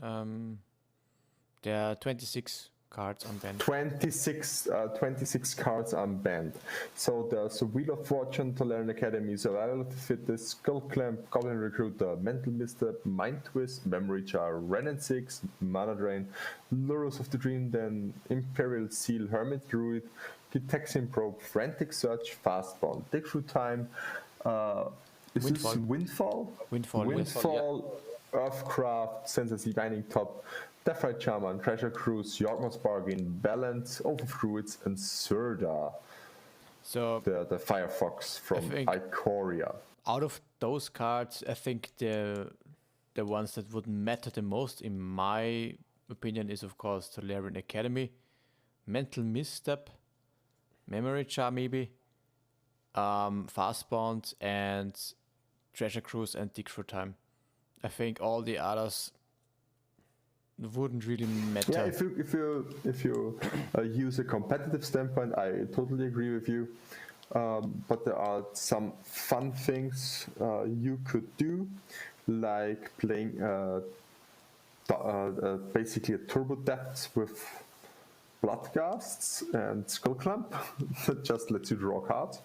There are 26 cards unbanned. 26 cards unbanned. So there's a Wheel of Fortune, Tolarian Academy, Survival of the Fittest, Skull Clamp, Goblin Recruiter, Mental Misstep, Mind Twist, Memory Jar, Ren and 6, Mana Drain, Lurus of the Dream, then Imperial Seal, Hermit Druid, Gitaxian Probe, Frantic Search, Fast Bond, Dig Through Time, is this Windfall? Windfall, Earthcraft, Senselessly Binding Top, Deathrite Shaman, Treasure Cruise, Yorkmoth's Bargain, Balance, Overfruits, and Surda. So the Firefox from Ikoria. Out of those cards, I think the ones that would matter the most, in my opinion, is of course Tolarian Academy, Mental Misstep, Memory Jar maybe, Fast Bond, and Treasure Cruise and Dig Through Time. I think all the others wouldn't really matter. Yeah, if you use a competitive standpoint, I totally agree with you. But there are some fun things you could do, like playing basically a Turbo Depth with Bloodghasts and Skullclamp that just lets you draw cards.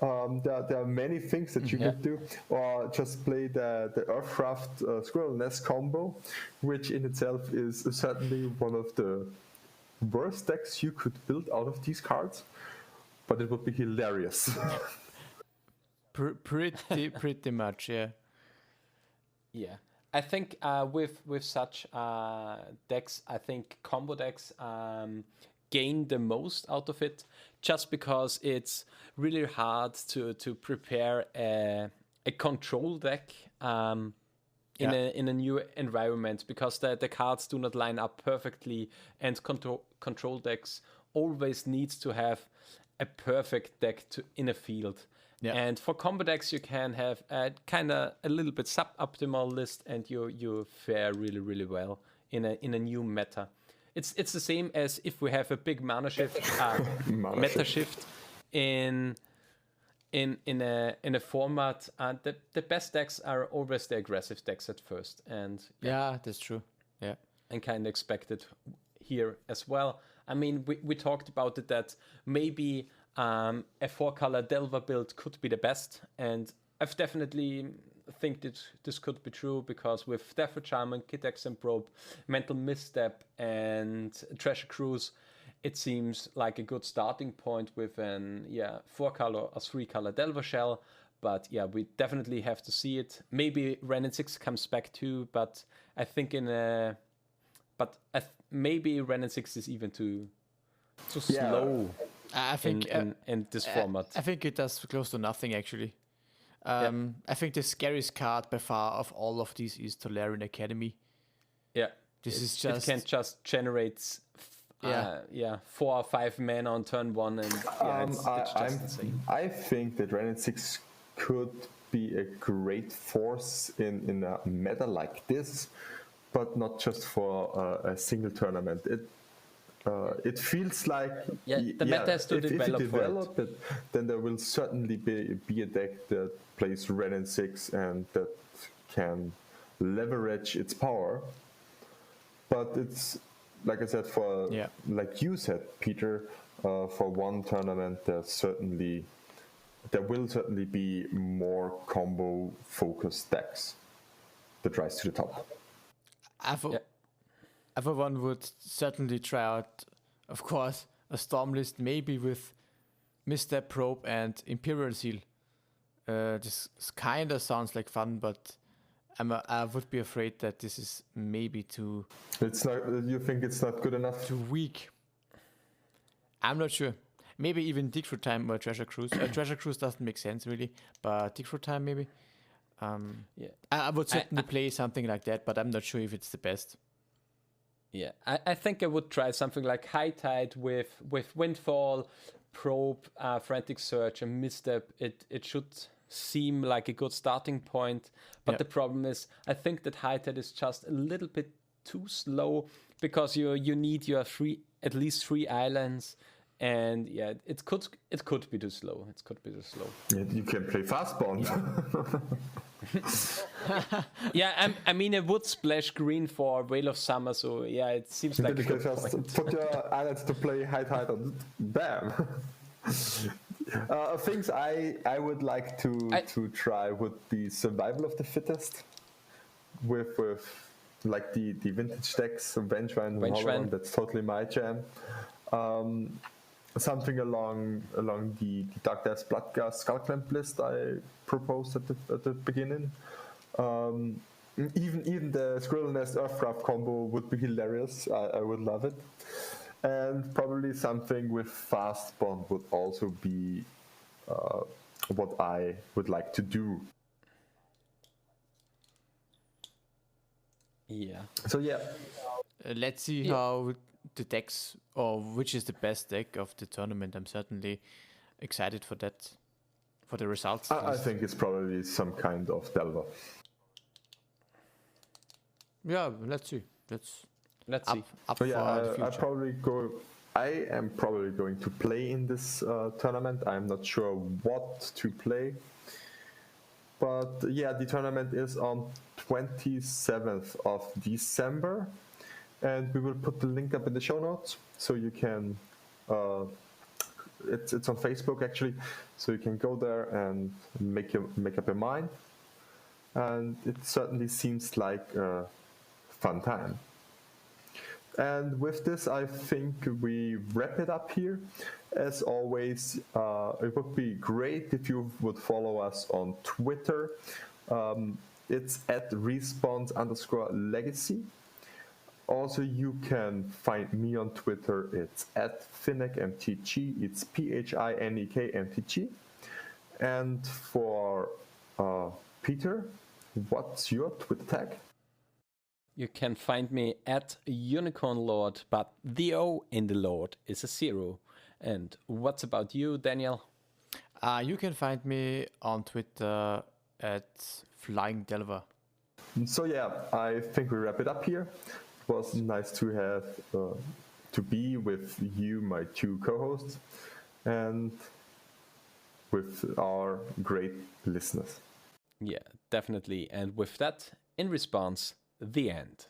There are many things that you could do, or just play the Earthcraft Squirrel Nest combo, which in itself is certainly one of the worst decks you could build out of these cards, but it would be hilarious. Pretty much, yeah. Yeah, I think with such decks, I think combo decks gain the most out of it, just because it's really hard to prepare a control deck in a new environment, because the cards do not line up perfectly, and control decks always needs to have a perfect deck in a field. Yeah. And for combo decks, you can have a little bit suboptimal list, and you fare really, really well in a new meta. it's the same as if we have a big mana shift, Mana meta shift. shift in a format. The best decks are always the aggressive decks at first, and Yeah, that's true. Yeah. and kind of expected here as well. I mean, we talked about it that maybe a 4-color Delver build could be the best, and I've definitely think that this could be true because with Death Charm and Kitex and Probe, Mental Misstep and Treasure Cruise, it seems like a good starting point with an 4-color or 3-color Delver Shell. But yeah, we definitely have to see it. Maybe Ren and 6 comes back too, but I think maybe Ren and 6 is even too Yeah. slow I think in this format. I think it does close to nothing actually. I think the scariest card by far of all of these is Tolarian Academy. Yeah, This is it just can just generate 4 or 5 mana on turn 1, and it's just insane. I think that Ren 6 could be a great force in a meta like this, but not just for a single tournament. It feels like the meta has to if develop you for it. develop it, then there will certainly be a deck that plays Ren and 6 and that can leverage its power. But it's like I said, like you said, Peter, for one tournament, there will certainly be more combo focused decks that rise to the top. I for one would certainly try out, of course, a Storm list, maybe with Misstep, Probe, and Imperial Seal. This kind of sounds like fun, but I would be afraid that this is maybe too... It's not. You think it's not good enough? Too weak. I'm not sure. Maybe even Dig Through Time or Treasure Cruise. Treasure Cruise doesn't make sense really, but Dig Through Time maybe. I would certainly play something like that, but I'm not sure if it's the best. Yeah, I think I would try something like High Tide with Windfall, Probe, Frantic Search, and Misstep. It should seem like a good starting point, but the problem is I think that High Tide is just a little bit too slow because you need your at least 3 islands, and it could be too slow. It could be too slow. Yeah, you can play fast bond. I mean, it would splash green for Veil of Summer, so it seems like you can just put your islands to play High Tide on. Bam. Things I would like to try would be Survival of the Fittest with like the vintage decks, Vengevine, that's totally my jam. Something along the Dark Death Bloodgust Skullclamp list I proposed at the beginning. Even the Squirrel Nest Earthcraft combo would be hilarious. I would love it. And probably something with Fast Bond would also be what I would like to do. Yeah. So let's see how the decks, or which is the best deck of the tournament. I'm certainly excited for that, for the results. I think it's probably some kind of Delver. Yeah, let's see. Let's see. Up for the future. I am probably going to play in this tournament. I'm not sure what to play. But the tournament is on 27th of December. And we will put the link up in the show notes, so you can. It's on Facebook actually, so you can go there and make up your mind. And it certainly seems like a fun time. And with this, I think we wrap it up here. As always, it would be great if you would follow us on Twitter. It's at @response_legacy. Also, you can find me on Twitter. It's at PhinekMTG. It's PHINEKMTG. And for Peter, what's your Twitter tag? You can find me at Unicorn Lord, but the O in the Lord is a 0. And what's about you, Daniel? You can find me on Twitter at Flying Delver. So I think we wrap it up here. was nice to have to be with you, my two co-hosts, and with our great listeners. Yeah, definitely. And with that, in response, the end.